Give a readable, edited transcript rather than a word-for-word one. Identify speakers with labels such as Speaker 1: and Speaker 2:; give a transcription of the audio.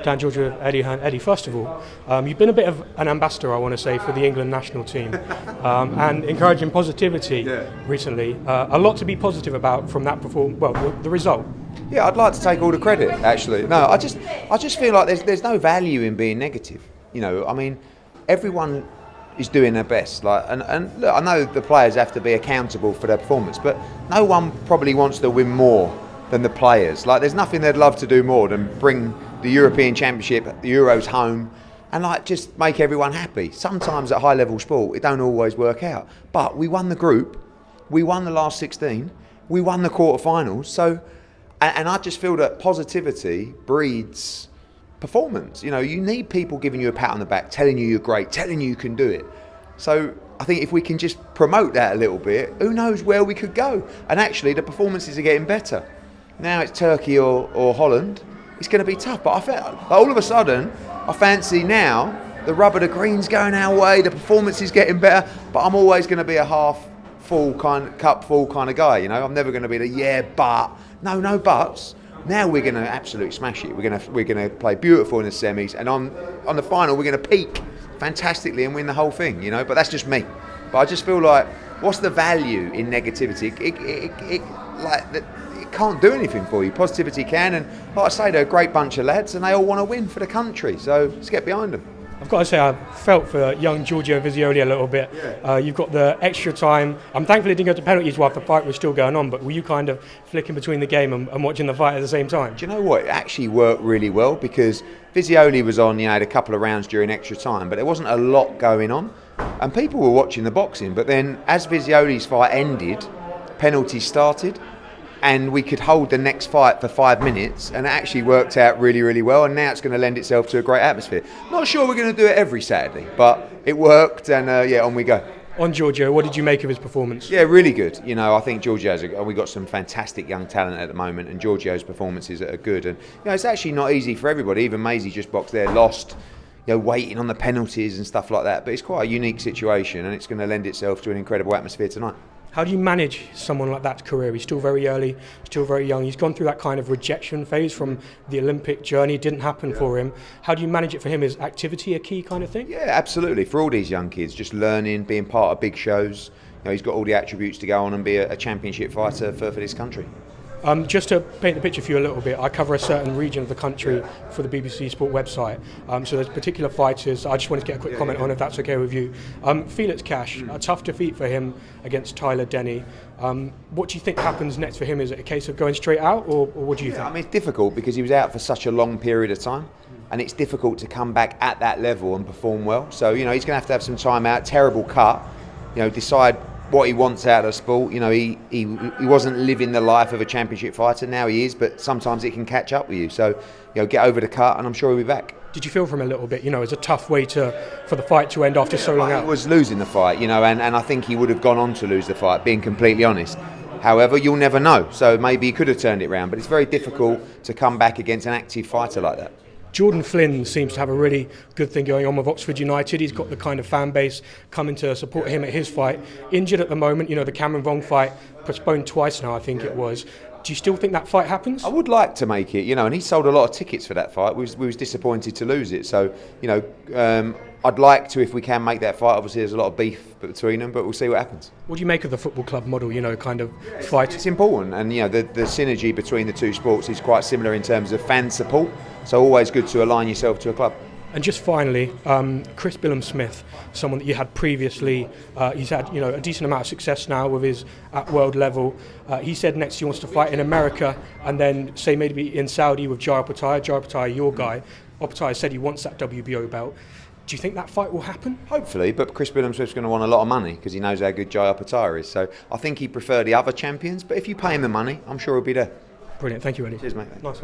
Speaker 1: Dan, Giorgio, Eddie Hearn. Eddie, first of all, you've been a bit of an ambassador, I want to say, for the England national team, and encouraging positivity recently. A lot to be positive about from that performance. Well, the result.
Speaker 2: Yeah, I'd like to take all the credit, actually. No, I just feel like there's no value in being negative. You know, I mean, everyone is doing their best. And look, I know the players have to be accountable for their performance, but no one probably wants to win more than the players. Like, there's nothing they'd love to do more than bring the European Championship, the Euros home, and like just make everyone happy. Sometimes at high level sport, it don't always work out. But we won the group, we won the last 16, we won the quarterfinals. So, and I just feel that positivity breeds performance. You know, you need people giving you a pat on the back, telling you you're great, telling you can do it. So I think if we can just promote that a little bit, who knows where we could go. And actually the performances are getting better. Now it's Turkey or Holland. It's going to be tough. But I felt like all of a sudden, I fancy now the rub of the green's going our way, the performance is getting better, but I'm always going to be a half full cup full kind of guy, you know. I'm never going to be no buts. Now we're going to absolutely smash it. We're going to play beautiful in the semis, and on the final we're going to peak fantastically and win the whole thing, you know. But that's just me. But I just feel like, what's the value in negativity? It can't do anything for you. Positivity can, and like I say, they're a great bunch of lads, and they all want to win for the country. So let's get behind them.
Speaker 1: I've got to say, I felt for young Giorgio Visioli a little bit. You've got the extra time. I'm thankful it didn't go to penalties while the fight was still going on, but were you kind of flicking between the game and watching the fight at the same time?
Speaker 2: Do you know what? It actually worked really well because Visioli was on, had a couple of rounds during extra time, but there wasn't a lot going on. And people were watching the boxing, but then as Visioli's fight ended, penalties started, and we could hold the next fight for 5 minutes, and it actually worked out really, really well, and now it's going to lend itself to a great atmosphere. Not sure we're going to do it every Saturday, but it worked, and on we go.
Speaker 1: On Giorgio, what did you make of his performance?
Speaker 2: Yeah, really good. You know, I think we've got some fantastic young talent at the moment, and Giorgio's performances are good. And it's actually not easy for everybody. Even Maisie just boxed there, lost, waiting on the penalties and stuff like that. But it's quite a unique situation, and it's going to lend itself to an incredible atmosphere tonight.
Speaker 1: How do you manage someone like that's career? He's still very early, still very young. He's gone through that kind of rejection phase from the Olympic journey. It didn't happen for him. How do you manage it for him? Is activity a key kind of thing?
Speaker 2: Yeah, absolutely. For all these young kids, just learning, being part of big shows. He's got all the attributes to go on and be a championship fighter for this country.
Speaker 1: Just to paint the picture for you a little bit, I cover a certain region of the country for the BBC Sport website. So there's particular fighters. I just wanted to get a quick comment on, if that's okay with you. Felix Cash, a tough defeat for him against Tyler Denny. What do you think happens next for him? Is it a case of going straight out, or what do you think?
Speaker 2: I mean, it's difficult because he was out for such a long period of time, and it's difficult to come back at that level and perform well. So, he's going to have some time out. Terrible cut. Decide what he wants out of sport. He wasn't living the life of a championship fighter. Now he is, but sometimes it can catch up with you. So, get over the cut, and I'm sure he'll be back.
Speaker 1: Did you feel for him a little bit? It's a tough way for the fight to end after so long out.
Speaker 2: He was losing the fight, and I think he would have gone on to lose the fight, being completely honest. However, you'll never know. So maybe he could have turned it around, but it's very difficult to come back against an active fighter like that.
Speaker 1: Jordan Flynn seems to have a really good thing going on with Oxford United. He's got the kind of fan base coming to support him at his fight. Injured at the moment, the Cameron Vong fight postponed twice now, I think it was. Do you still think that fight happens?
Speaker 2: I would like to make it, and he sold a lot of tickets for that fight. We was disappointed to lose it. So, I'd like to, if we can, make that fight. Obviously, there's a lot of beef between them, but we'll see what happens.
Speaker 1: What do you make of the football club model, kind of fight?
Speaker 2: It's important, and, the synergy between the two sports is quite similar in terms of fan support. So always good to align yourself to a club.
Speaker 1: And just finally, Chris Billam-Smith, someone that you had previously, he's had a decent amount of success now with his at world level. He said next he wants to fight in America and then say maybe in Saudi with Jai Opetaia. Jai Opetaia, your guy. Opetaia said he wants that WBO belt. Do you think that fight will happen?
Speaker 2: Hopefully, but Chris Billam-Smith's going to want a lot of money because he knows how good Jai Opetaia is. So I think he'd prefer the other champions, but if you pay him the money, I'm sure he'll be there.
Speaker 1: Brilliant, thank you, Eddie.
Speaker 2: Cheers, mate.
Speaker 1: Nice one.